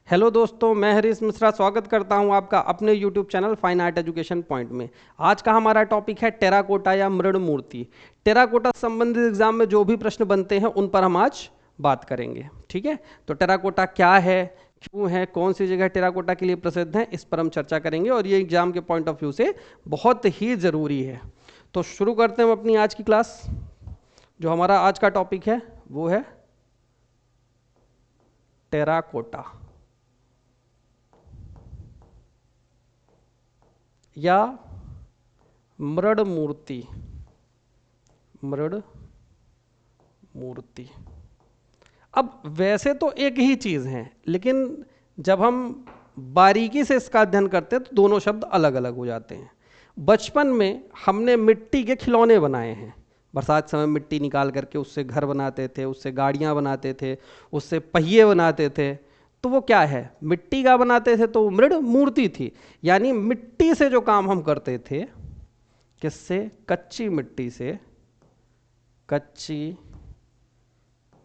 Hello दोस्तों, मैं हरीश मिश्रा स्वागत करता हूं आपका अपने YouTube channel fine art education point में। आज का हमारा टॉपिक है टेराकोटा या मृण मूर्ति। टेराकोटा से संबंधित एग्जाम में जो भी प्रश्न बनते हैं उन पर हम आज बात करेंगे। ठीक है, तो टेराकोटा क्या है, क्यों है, कौन सी जगह टेराकोटा के लिए प्रसिद्ध है, इस पर हम चर्चा करेंगे और ये एग्जाम के पॉइंट ऑफ व्यू से बहुत ही ज़रूरी है। तो शुरू करते हैं हम अपनी आज की क्लास। जो हमारा आज का टॉपिक है वो है टेराकोटा या मृण मूर्ति। मृण मूर्ति अब वैसे तो एक ही चीज़ है, लेकिन जब हम बारीकी से इसका अध्ययन करते हैं तो दोनों शब्द अलग अलग हो जाते हैं। बचपन में हमने मिट्टी के खिलौने बनाए हैं। बरसात समय मिट्टी निकाल करके उससे घर बनाते थे, उससे गाड़ियाँ बनाते थे, उससे पहिए बनाते थे। तो वो क्या है, मिट्टी का बनाते थे, तो मृण मूर्ति थी। यानी मिट्टी से जो काम हम करते थे, किससे, कच्ची मिट्टी से, कच्ची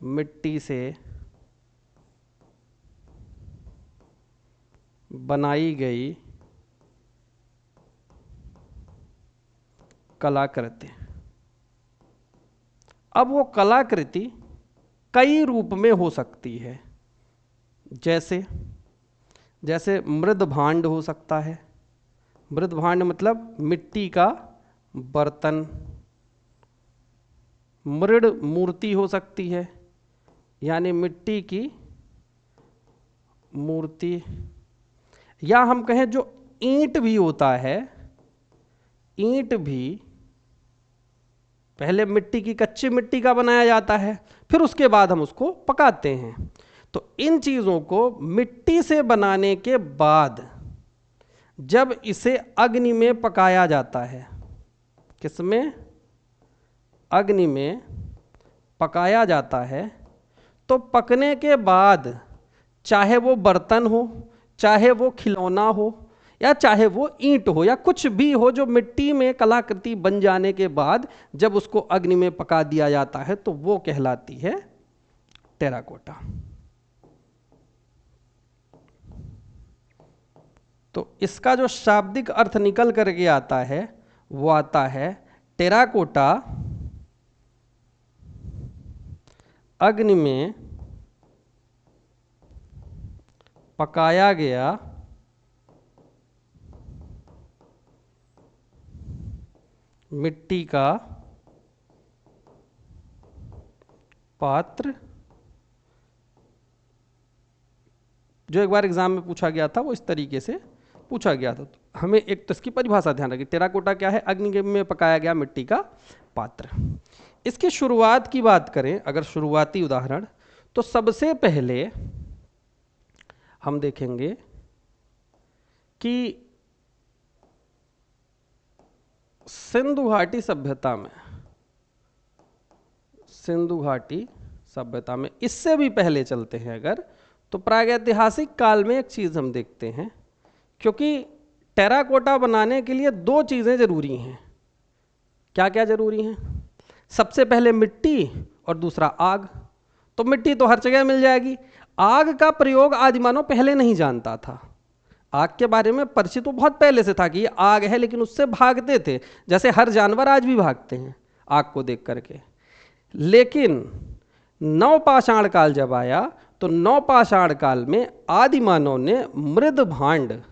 मिट्टी से बनाई गई कलाकृति। अब वो कलाकृति कई रूप में हो सकती है। जैसे मृद भांड हो सकता है। मृद भांड मतलब मिट्टी का बर्तन। मृण मूर्ति हो सकती है, यानी मिट्टी की मूर्ति। या हम कहें जो ईंट भी होता है, ईंट भी पहले मिट्टी की, कच्ची मिट्टी का बनाया जाता है, फिर उसके बाद हम उसको पकाते हैं। तो इन चीज़ों को मिट्टी से बनाने के बाद जब इसे अग्नि में पकाया जाता है, किसमें, अग्नि में पकाया जाता है, तो पकने के बाद चाहे वो बर्तन हो, चाहे वो खिलौना हो, या चाहे वो ईंट हो, या कुछ भी हो, जो मिट्टी में कलाकृति बन जाने के बाद जब उसको अग्नि में पका दिया जाता है तो वो कहलाती है टेराकोटा। तो इसका जो शाब्दिक अर्थ निकल करके आता है वो आता है टेराकोटा अग्नि में पकाया गया मिट्टी का पात्र। जो एक बार एग्जाम में पूछा गया था वो इस तरीके से पूछा गया था। तो हमें एक तो इसकी परिभाषा ध्यान रखिए, टेराकोटा क्या है, अग्नि में पकाया गया मिट्टी का पात्र। इसकी शुरुआत की बात करें, अगर शुरुआती उदाहरण, तो सबसे पहले हम देखेंगे कि सिंधु घाटी सभ्यता में, सिंधु घाटी सभ्यता में, इससे भी पहले चलते हैं अगर, तो प्रागैतिहासिक काल में एक चीज़ हम देखते हैं, क्योंकि टेराकोटा बनाने के लिए दो चीज़ें जरूरी हैं। क्या क्या जरूरी हैं, सबसे पहले मिट्टी और दूसरा आग। तो मिट्टी तो हर जगह मिल जाएगी, आग का प्रयोग आदिमानव पहले नहीं जानता था। आग के बारे में परिचित तो बहुत पहले से था कि ये आग है, लेकिन उससे भागते थे, जैसे हर जानवर आज भी भागते हैं आग को देख करके। लेकिन नवपाषाण काल जब आया तो नवपाषाण काल में आदिमानव ने मृद भांड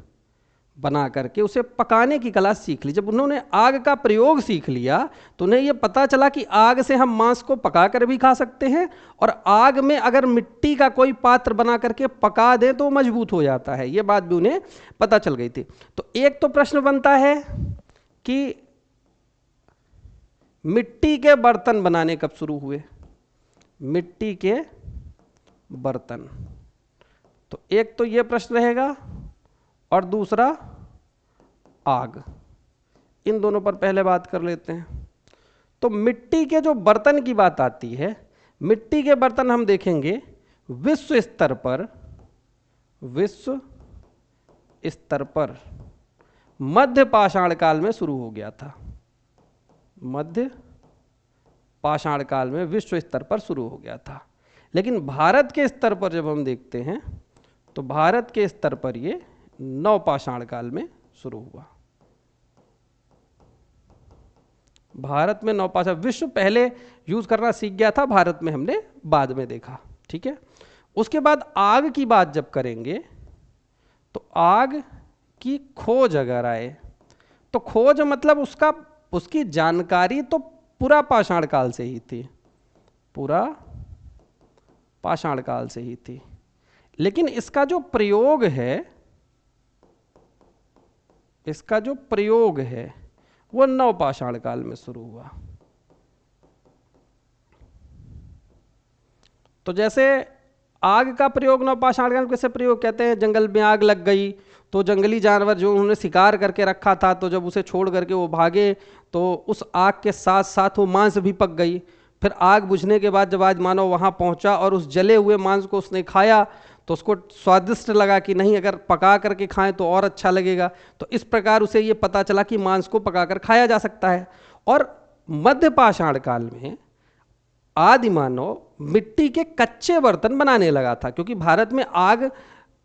बना करके उसे पकाने की कला सीख ली। जब उन्होंने आग का प्रयोग सीख लिया तो उन्हें यह पता चला कि आग से हम मांस को पका कर भी खा सकते हैं, और आग में अगर मिट्टी का कोई पात्र बना करके पका दें तो मजबूत हो जाता है। यह बात भी उन्हें पता चल गई थी। तो एक तो प्रश्न बनता है कि मिट्टी के बर्तन बनाने कब शुरू हुए, मिट्टी के बर्तन। तो एक तो यह प्रश्न रहेगा, और दूसरा आग। इन दोनों पर पहले बात कर लेते हैं। तो मिट्टी के जो बर्तन की बात आती है, मिट्टी के बर्तन हम देखेंगे विश्व स्तर पर, विश्व स्तर पर मध्य पाषाण काल में शुरू हो गया था। मध्य पाषाण काल में विश्व स्तर पर शुरू हो गया था। लेकिन भारत के स्तर पर जब हम देखते हैं तो भारत के स्तर पर ये नवपाषाण काल में शुरू हुआ। भारत में नवपाषाण, विश्व पहले यूज करना सीख गया था, भारत में हमने बाद में देखा। ठीक है, उसके बाद आग की बात जब करेंगे तो आग की खोज अगर आए तो खोज मतलब उसकी जानकारी तो पूरा पाषाण काल से ही थी, पूरा पाषाण काल से ही थी, लेकिन इसका जो प्रयोग है वो नवपाषाण काल में शुरू हुआ। तो जैसे आग का प्रयोग नवपाषाण काल में कैसे प्रयोग कहते हैं, जंगल में आग लग गई तो जंगली जानवर जो उन्होंने शिकार करके रखा था, तो जब उसे छोड़ करके वो भागे तो उस आग के साथ साथ वो मांस भी पक गई। फिर आग बुझने के बाद जब आज मानव वहाँ पहुँचा और उस जले हुए मांस को उसने खाया तो उसको स्वादिष्ट लगा कि नहीं, अगर पका करके खाएं तो और अच्छा लगेगा। तो इस प्रकार उसे ये पता चला कि मांस को पकाकर खाया जा सकता है। और मध्य पाषाण काल में आदि मानव मिट्टी के कच्चे बर्तन बनाने लगा था, क्योंकि भारत में आग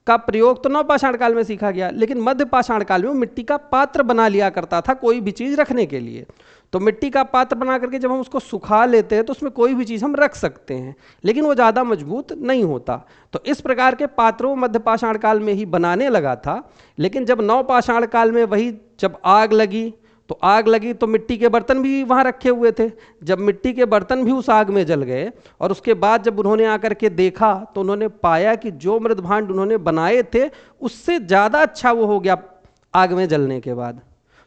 का प्रयोग तो नवपाषाण काल में सीखा गया, लेकिन मध्य पाषाण काल में मिट्टी का पात्र बना लिया करता था कोई भी चीज रखने के लिए। तो मिट्टी का पात्र बना करके जब हम उसको सुखा लेते हैं तो उसमें कोई भी चीज हम रख सकते हैं, लेकिन वो ज्यादा मजबूत नहीं होता। तो इस प्रकार के पात्रों मध्य पाषाण काल में ही बनाने लगा था। लेकिन जब नवपाषाण काल में वही जब आग लगी तो मिट्टी के बर्तन भी वहाँ रखे हुए थे। जब मिट्टी के बर्तन भी उस आग में जल गए और उसके बाद जब उन्होंने आकर के देखा तो उन्होंने पाया कि जो मृद भांड उन्होंने बनाए थे उससे ज़्यादा अच्छा वो हो गया आग में जलने के बाद।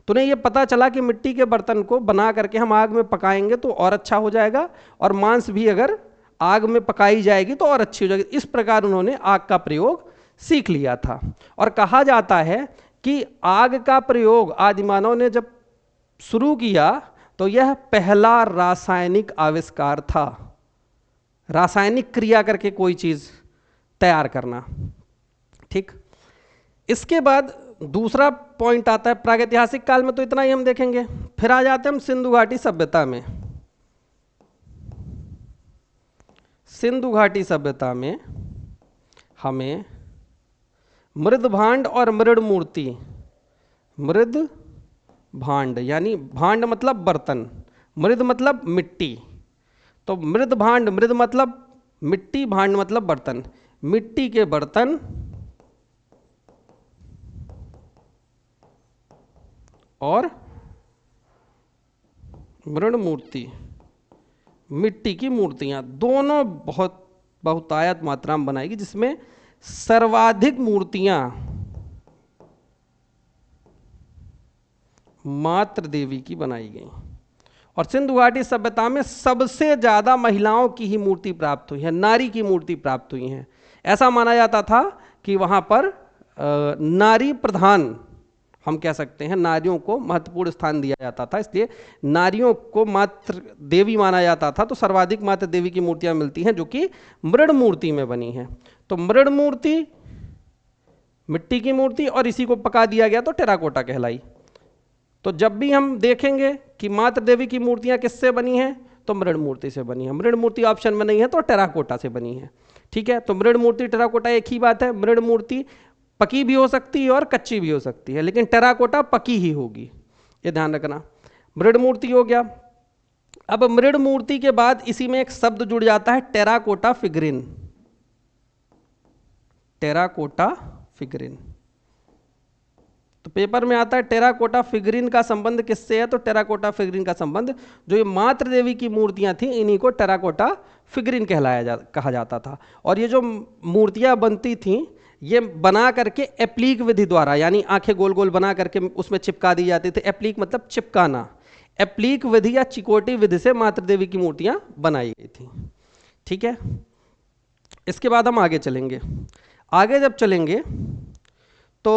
तो उन्हें ये पता चला कि मिट्टी के बर्तन को बना करके हम आग में पकाएंगे तो और अच्छा हो जाएगा, और मांस भी अगर आग में पकाई जाएगी तो और अच्छी हो जाएगी। इस प्रकार उन्होंने आग का प्रयोग सीख लिया था। और कहा जाता है कि आग का प्रयोग आदिमानव ने जब शुरू किया तो यह पहला रासायनिक आविष्कार था, रासायनिक क्रिया करके कोई चीज तैयार करना। ठीक, इसके बाद दूसरा पॉइंट आता है प्रागैतिहासिक काल में, तो इतना ही हम देखेंगे। फिर आ जाते हैं हम सिंधु घाटी सभ्यता में। सिंधु घाटी सभ्यता में हमें मृद भांड और मृड मूर्ति, मृद भांड यानी भांड मतलब बर्तन, मृद मतलब मिट्टी, तो मृद भांड, मृद मतलब मिट्टी, भांड मतलब बर्तन, मिट्टी के बर्तन और मृड मूर्ति, मिट्टी की मूर्तियां, दोनों बहुतायत मात्रा में बनाएगी, जिसमें सर्वाधिक मूर्तियां मातृ देवी की बनाई गई। और सिंधु घाटी सभ्यता में सबसे ज्यादा महिलाओं की ही मूर्ति प्राप्त हुई है, नारी की मूर्ति प्राप्त हुई है। ऐसा माना जाता था कि वहां पर नारी प्रधान, हम कह सकते हैं, नारियों को महत्वपूर्ण स्थान दिया जाता था, इसलिए नारियों को मातृ देवी माना जाता था। तो सर्वाधिक मातृ देवी की मूर्तियां मिलती हैं जो कि मृड मूर्ति में बनी हैं। तो मृड मूर्ति मिट्टी की मूर्ति, और इसी को पका दिया गया तो टेराकोटा कहलाई। तो जब भी हम देखेंगे कि मातृ देवी की मूर्तियां किससे बनी हैं तो मृड मूर्ति से बनी है। मृड मूर्ति ऑप्शन में नहीं है तो टेराकोटा से बनी है। ठीक है, तो मृड मूर्ति टेराकोटा एक ही बात है। मृड मूर्ति पकी भी हो सकती है और कच्ची भी हो सकती है, लेकिन टेराकोटा पकी ही होगी, ये ध्यान रखना। मृड मूर्ति हो गया। अब मृड मूर्ति के बाद इसी में एक शब्द जुड़ जाता है, टेराकोटा फिगरिन। टेराकोटा फिगरिन, तो पेपर में आता है टेराकोटा फिगरिन का संबंध किससे है, तो टेराकोटा फिगरिन का संबंध जो ये मातृ देवी की मूर्तियां थी इन्हीं को टेराकोटा फिगरिन कहा जाता था। और ये जो मूर्तियां बनती थीं ये बना करके एप्लीक विधि द्वारा, यानी आंखें गोल गोल बना करके उसमें चिपका दी जाती थी। एप्लीक मतलब चिपकाना, एप्लीक विधि या चिकोटी विधि से मातृ देवी की मूर्तियां बनाई गई थी। ठीक है, इसके बाद हम आगे चलेंगे। आगे जब चलेंगे तो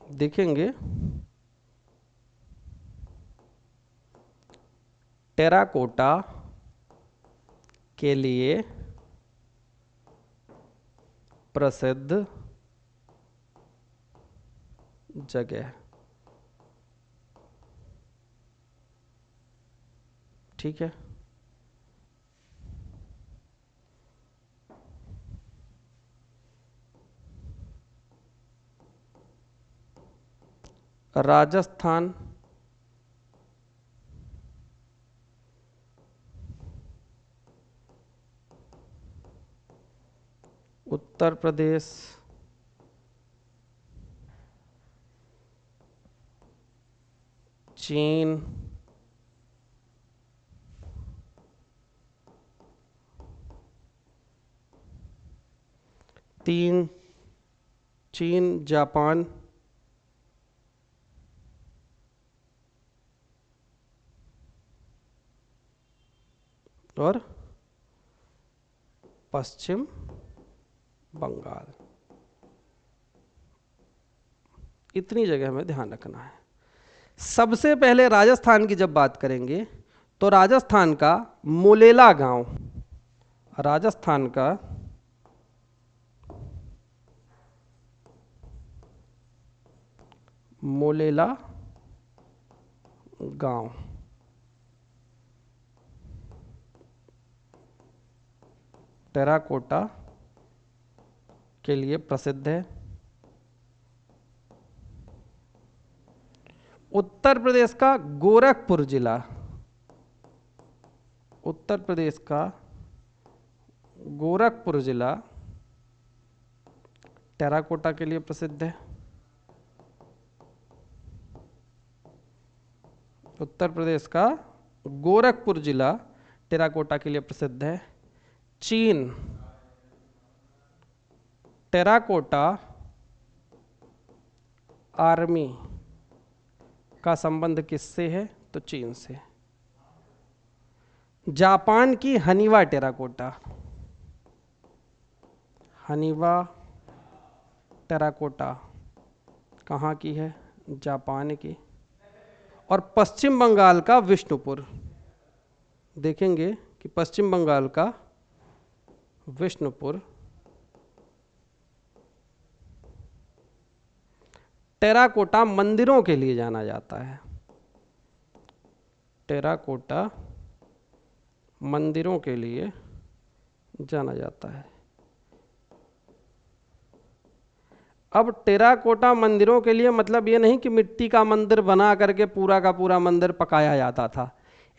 देखेंगे टेराकोटा के लिए प्रसिद्ध जगह, ठीक है। राजस्थान, उत्तर प्रदेश, चीन, चीन, जापान, और पश्चिम बंगाल। इतनी जगह हमें ध्यान रखना है। सबसे पहले राजस्थान की जब बात करेंगे तो राजस्थान का मोलेला गांव, राजस्थान का मोलेला गांव टेराकोटा के लिए प्रसिद्ध है। उत्तर प्रदेश का गोरखपुर जिला, उत्तर प्रदेश का गोरखपुर जिला टेराकोटा के लिए प्रसिद्ध है। उत्तर प्रदेश का गोरखपुर जिला टेराकोटा के लिए प्रसिद्ध है। चीन, टेराकोटा आर्मी का संबंध किससे है? तो चीन से। जापान की हनीवा टेराकोटा, हनीवा टेराकोटा कहाँ की है? जापान की। और पश्चिम बंगाल का विष्णुपुर, देखेंगे कि पश्चिम बंगाल का विष्णुपुर टेराकोटा मंदिरों के लिए जाना जाता है। टेराकोटा मंदिरों के लिए जाना जाता है। अब टेराकोटा मंदिरों के लिए मतलब ये नहीं कि मिट्टी का मंदिर बना करके पूरा का पूरा मंदिर पकाया जाता था,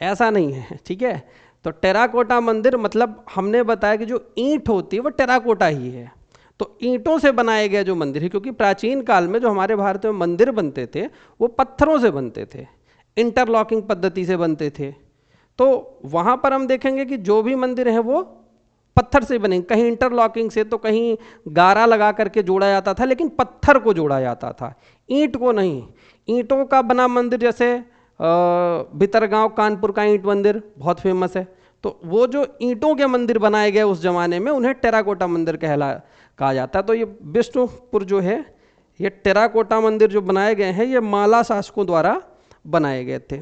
ऐसा नहीं है, ठीक है। तो टेराकोटा मंदिर मतलब हमने बताया कि जो ईंट होती है वो टेराकोटा ही है। तो ईंटों से बनाए गए जो मंदिर है, क्योंकि प्राचीन काल में जो हमारे भारत में मंदिर बनते थे वो पत्थरों से बनते थे, इंटरलॉकिंग पद्धति से बनते थे। तो वहाँ पर हम देखेंगे कि जो भी मंदिर है वो पत्थर से बने, कहीं इंटरलॉकिंग से तो कहीं गारा लगा करके जोड़ा जाता था, लेकिन पत्थर को जोड़ा जाता था, ईंट को नहीं। ईंटों का बना मंदिर जैसे भितरगांव कानपुर का ईंट मंदिर बहुत फेमस है। तो वो जो ईंटों के मंदिर बनाए गए उस जमाने में उन्हें टेराकोटा मंदिर कहा जाता है। तो ये विष्णुपुर जो है, ये टेराकोटा मंदिर जो बनाए गए हैं ये माला शासकों द्वारा बनाए गए थे,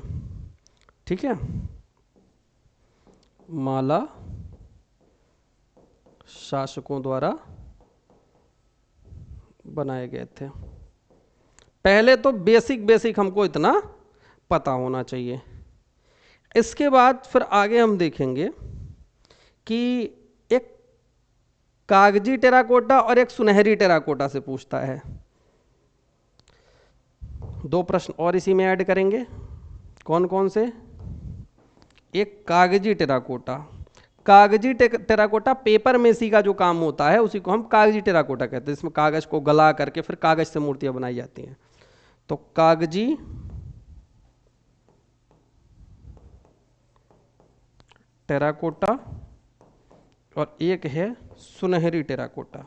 ठीक है। माला शासकों द्वारा बनाए गए थे। पहले तो बेसिक हमको इतना पता होना चाहिए। इसके बाद फिर आगे हम देखेंगे कि एक कागजी टेराकोटा और एक सुनहरी टेराकोटा से पूछता है। दो प्रश्न और इसी में ऐड करेंगे। कौन कौन से? एक कागजी टेराकोटा, कागजी टेराकोटा पेपर मेसी का जो काम होता है उसी को हम कागजी टेराकोटा कहते हैं, इसमें कागज को गला करके फिर कागज से मूर्तियां बनाई जाती हैं। तो कागजी टेराकोटा और एक है सुनहरी टेराकोटा।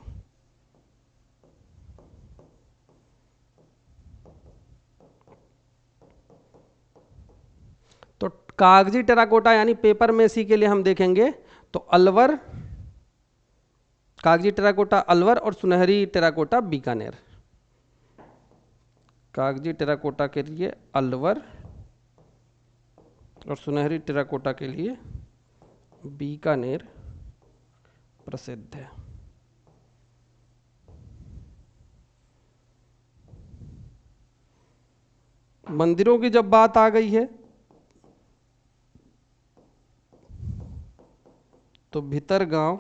तो कागजी टेराकोटा यानी पेपर मेसी के लिए हम देखेंगे तो अलवर, कागजी टेराकोटा अलवर और सुनहरी टेराकोटा बीकानेर। कागजी टेराकोटा के लिए अलवर और सुनहरी टेराकोटा के लिए बीकानेर प्रसिद्ध है। मंदिरों की जब बात आ गई है तो भीतरगांव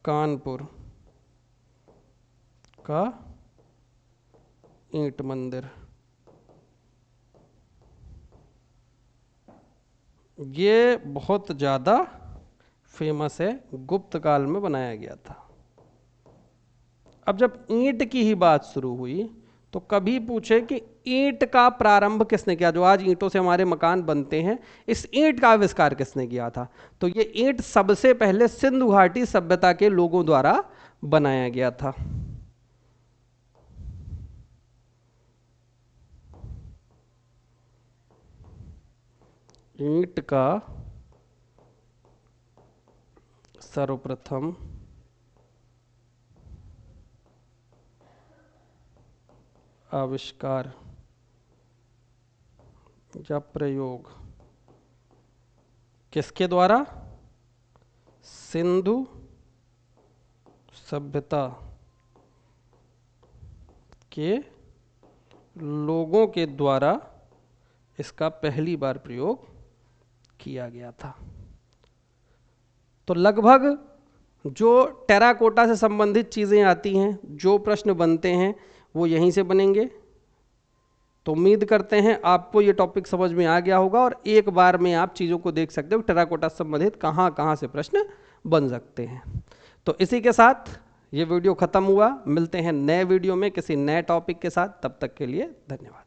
कानपुर का ईंट मंदिर, ये बहुत ज़्यादा फेमस है, गुप्त काल में बनाया गया था। अब जब ईंट की ही बात शुरू हुई तो कभी पूछे कि ईंट का प्रारंभ किसने किया, जो आज ईंटों से हमारे मकान बनते हैं, इस ईंट का आविष्कार किसने किया था? तो ये ईंट सबसे पहले सिंधु घाटी सभ्यता के लोगों द्वारा बनाया गया था। ईंट का सर्वप्रथम आविष्कार या प्रयोग किसके द्वारा? सिंधु सभ्यता के लोगों के द्वारा इसका पहली बार प्रयोग किया गया था। तो लगभग जो टेराकोटा से संबंधित चीज़ें आती हैं, जो प्रश्न बनते हैं, वो यहीं से बनेंगे। तो उम्मीद करते हैं आपको ये टॉपिक समझ में आ गया होगा और एक बार में आप चीज़ों को देख सकते हो टेराकोटा से संबंधित कहाँ कहाँ से प्रश्न बन सकते हैं। तो इसी के साथ ये वीडियो ख़त्म हुआ। मिलते हैं नए वीडियो में किसी नए टॉपिक के साथ। तब तक के लिए धन्यवाद।